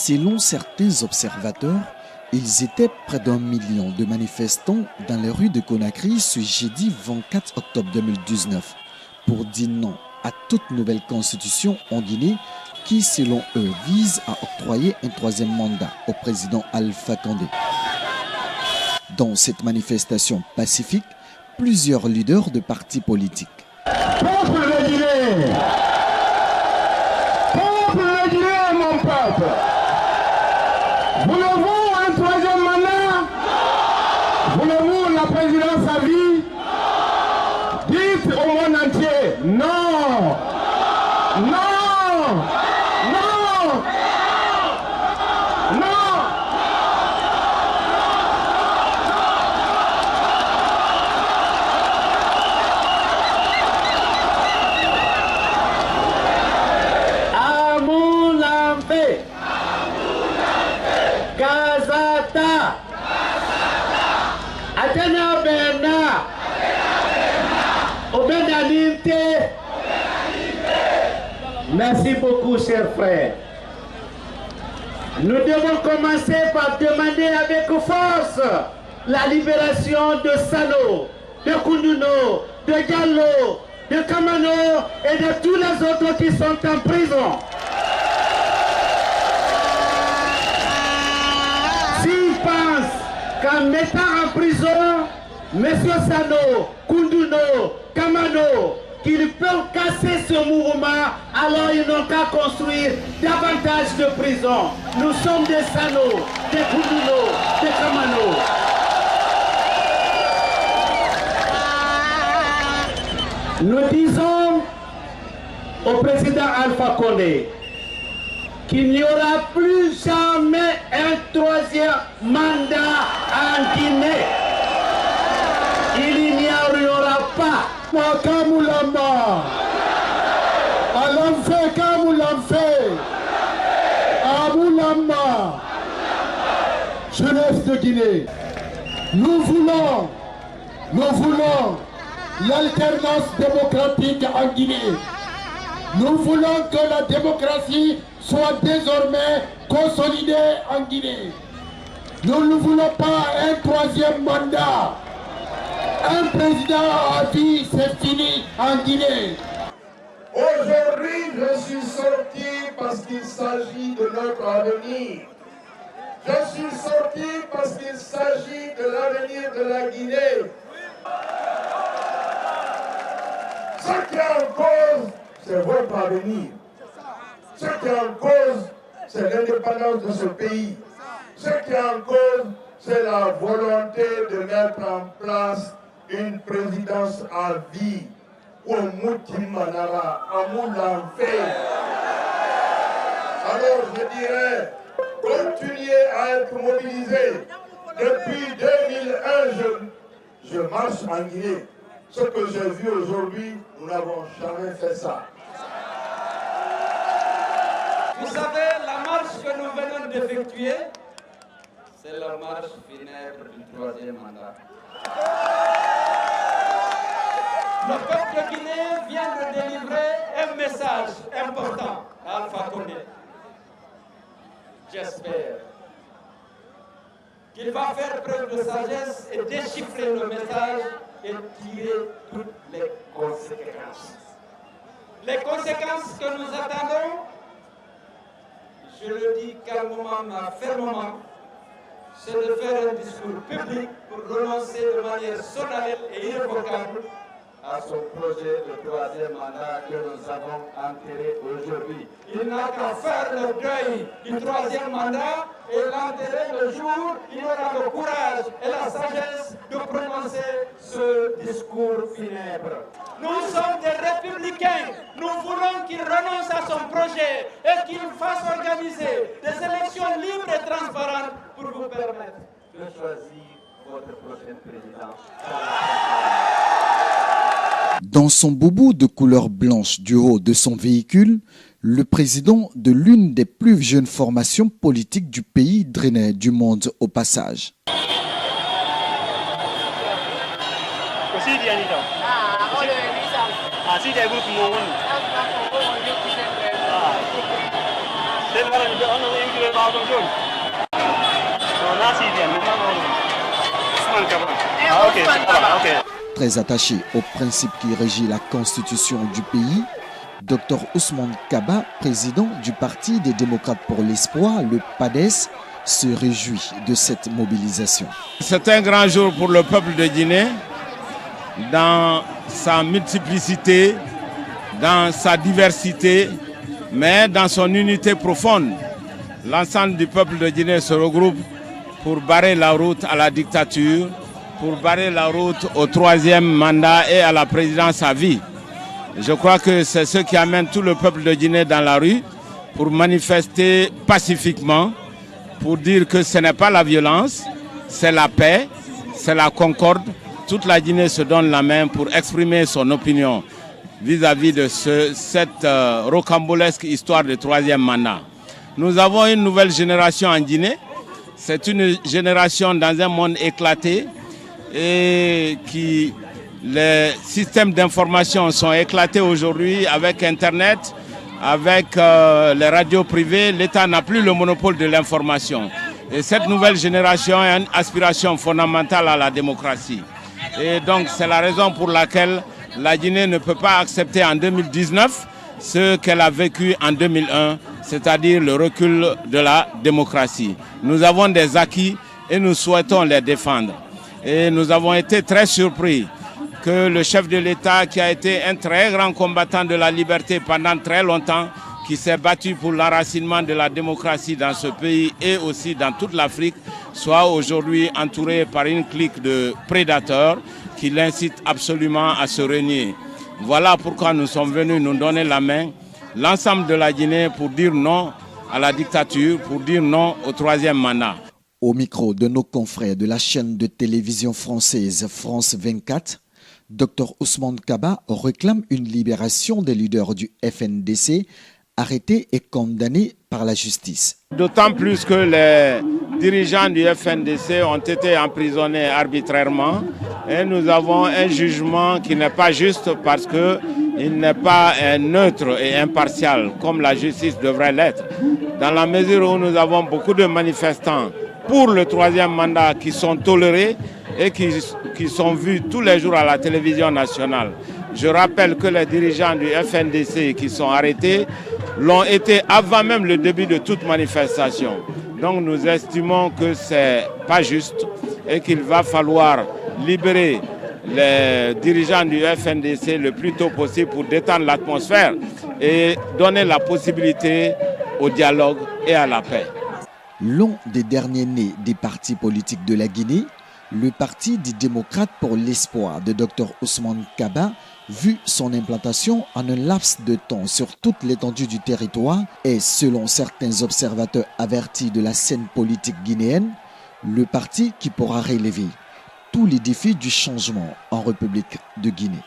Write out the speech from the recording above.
Selon certains observateurs, ils étaient près d'1 million de manifestants dans les rues de Conakry ce jeudi 24 octobre 2019 pour dire non à toute nouvelle constitution en Guinée qui, selon eux, vise à octroyer un troisième mandat au président Alpha Condé. Dans cette manifestation pacifique, plusieurs leaders de partis politiques. Peuple de Guinée! Peuple de Guinée, mon peuple! Voulez-vous un troisième mandat? Voulez-vous la présidence à vie? Dites au monde entier non! Non! Non! Non! Amoulambe! Kazata! Atena Bena! Obenalinte! Merci beaucoup, chers frères. Nous devons commencer par demander avec force la libération de Sano, de Koundouno, de Diallo, de Kamano et de tous les autres qui sont en prison. S'ils pensent qu'en mettant en prison M. Sano, Koundouno, Kamano, qu'ils peuvent casser ce mouvement, alors ils n'ont qu'à construire davantage de prisons. Nous sommes des Sano, des Koundouno, des Kamano. Nous disons au président Alpha Condé qu'il n'y aura plus jamais un troisième mandat en Guinée. Il n'y aura pas. Kamulamba, Alamfe Kamulamfe, Amulamba, jeunesse de Guinée. Nous voulons l'alternance démocratique en Guinée. Nous voulons que la démocratie soit désormais consolidée en Guinée. Nous ne voulons pas un troisième mandat. Un président a dit c'est fini en Guinée. Aujourd'hui, je suis sorti parce qu'il s'agit de notre avenir. Je suis sorti parce qu'il s'agit de l'avenir de la Guinée. Ce qui est en cause, c'est votre avenir. Ce qui est en cause, c'est l'indépendance de ce pays. Ce qui est en cause, c'est la volonté de mettre en place une présidence à vie. Manara, alors je dirais, continuez à être mobilisés. Depuis 2001, je marche en Guinée. Ce que j'ai vu aujourd'hui, nous n'avons jamais fait ça. Vous savez, la marche que nous venons d'effectuer, c'est la marche funèbre du troisième mandat. Le peuple guinéen vient de délivrer un message important à Alpha Condé. J'espère qu'il va faire preuve de sagesse et déchiffrer le message et tirer toutes les conséquences. Les conséquences que nous attendons, je le dis calmement mais fermement, c'est de faire un discours public pour renoncer de manière solennelle et irrévocable à son projet de troisième mandat que nous avons enterré aujourd'hui. Il n'a qu'à faire le deuil du troisième mandat et l'enterrer le jour où il aura le courage et la sagesse de prononcer ce discours funèbre. Nous sommes des républicains. Nous voulons qu'il renonce à son projet et qu'il fasse organiser des élections libres et transparentes pour vous permettre de choisir votre prochain président. Dans son boubou de couleur blanche du haut de son véhicule, le président de l'une des plus jeunes formations politiques du pays drainait du monde au passage. Très attaché aux principes qui régissent la constitution du pays, Dr Ousmane Kaba, président du Parti des démocrates pour l'espoir, le PADES, se réjouit de cette mobilisation. C'est un grand jour pour le peuple de Guinée, dans sa multiplicité, dans sa diversité, mais dans son unité profonde. L'ensemble du peuple de Guinée se regroupe pour barrer la route à la dictature, pour barrer la route au troisième mandat et à la présidence à vie. Je crois que c'est ce qui amène tout le peuple de Guinée dans la rue pour manifester pacifiquement, pour dire que ce n'est pas la violence, c'est la paix, c'est la concorde. Toute la Guinée se donne la main pour exprimer son opinion vis-à-vis de cette rocambolesque histoire de troisième mandat. Nous avons une nouvelle génération en Guinée. C'est une génération dans un monde éclaté et les systèmes d'information sont éclatés aujourd'hui avec Internet, avec les radios privées. L'État n'a plus le monopole de l'information. Et cette nouvelle génération a une aspiration fondamentale à la démocratie. Et donc c'est la raison pour laquelle la Guinée ne peut pas accepter en 2019 ce qu'elle a vécu en 2001, c'est-à-dire le recul de la démocratie. Nous avons des acquis et nous souhaitons les défendre. Et nous avons été très surpris que le chef de l'État, qui a été un très grand combattant de la liberté pendant très longtemps, qui s'est battu pour l'enracinement de la démocratie dans ce pays et aussi dans toute l'Afrique, soit aujourd'hui entouré par une clique de prédateurs qui l'incitent absolument à se renier. Voilà pourquoi nous sommes venus nous donner la main, l'ensemble de la Guinée, pour dire non à la dictature, pour dire non au troisième mandat. Au micro de nos confrères de la chaîne de télévision française France 24, Dr Ousmane Kaba réclame une libération des leaders du FNDC arrêtés et condamnés par la justice. D'autant plus que les dirigeants du FNDC ont été emprisonnés arbitrairement et nous avons un jugement qui n'est pas juste parce qu'il n'est pas neutre et impartial comme la justice devrait l'être. Dans la mesure où nous avons beaucoup de manifestants pour le troisième mandat qui sont tolérés et qui sont vus tous les jours à la télévision nationale. Je rappelle que les dirigeants du FNDC qui sont arrêtés l'ont été avant même le début de toute manifestation. Donc nous estimons que ce n'est pas juste et qu'il va falloir libérer les dirigeants du FNDC le plus tôt possible pour détendre l'atmosphère et donner la possibilité au dialogue et à la paix. L'un des derniers nés des partis politiques de la Guinée, le Parti des démocrates pour l'espoir de Dr Ousmane Kaba, vu son implantation en un laps de temps sur toute l'étendue du territoire, est, selon certains observateurs avertis de la scène politique guinéenne, le parti qui pourra relever tous les défis du changement en République de Guinée.